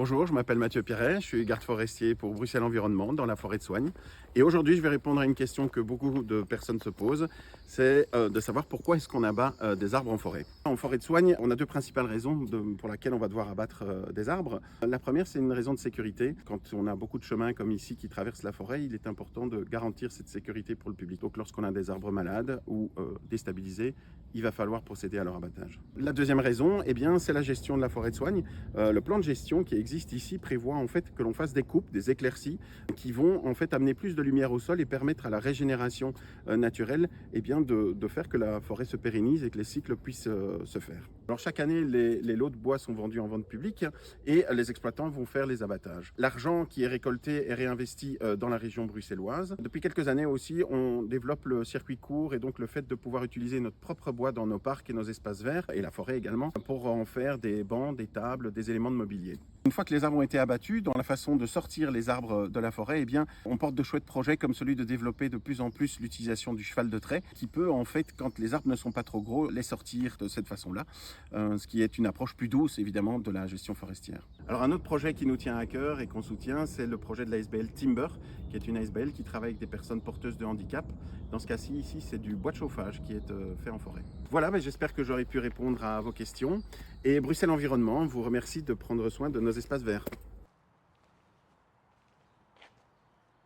Bonjour, je m'appelle Mathieu Piret, je suis garde forestier pour Bruxelles Environnement dans la forêt de Soignes. Et aujourd'hui, je vais répondre à une question que beaucoup de personnes se posent, c'est de savoir pourquoi est-ce qu'on abat des arbres en forêt. En forêt de Soignes, on a deux principales raisons pour lesquelles on va devoir abattre des arbres. La première, c'est une raison de sécurité. Quand on a beaucoup de chemins comme ici qui traversent la forêt, il est important de garantir cette sécurité pour le public. Donc lorsqu'on a des arbres malades ou déstabilisés, il va falloir procéder à leur abattage. La deuxième raison, eh bien, c'est la gestion de la forêt de Soignes. Le plan de gestion qui existe ici prévoit en fait que l'on fasse des coupes, des éclaircies qui vont en fait amener plus de lumière au sol et permettre à la régénération naturelle eh bien, de faire que la forêt se pérennise et que les cycles puissent se faire. Alors chaque année, les lots de bois sont vendus en vente publique et les exploitants vont faire les abattages. L'argent qui est récolté est réinvesti dans la région bruxelloise. Depuis quelques années aussi, on développe le circuit court et donc le fait de pouvoir utiliser notre propre bois dans nos parcs et nos espaces verts et la forêt également pour en faire des bancs, des tables, des éléments de mobilier. Une fois que les arbres ont été abattus, dans la façon de sortir les arbres de la forêt, eh bien, on porte de chouettes projets comme celui de développer de plus en plus l'utilisation du cheval de trait, qui peut en fait, quand les arbres ne sont pas trop gros, les sortir de cette façon-là, ce qui est une approche plus douce évidemment de la gestion forestière. Alors un autre projet qui nous tient à cœur et qu'on soutient, c'est le projet de l'ASBL Timber, qui est une ASBL qui travaille avec des personnes porteuses de handicap. Dans ce cas-ci, ici, c'est du bois de chauffage qui est fait en forêt. Voilà, j'espère que j'aurai pu répondre à vos questions. Et Bruxelles Environnement vous remercie de prendre soin de nos espaces verts.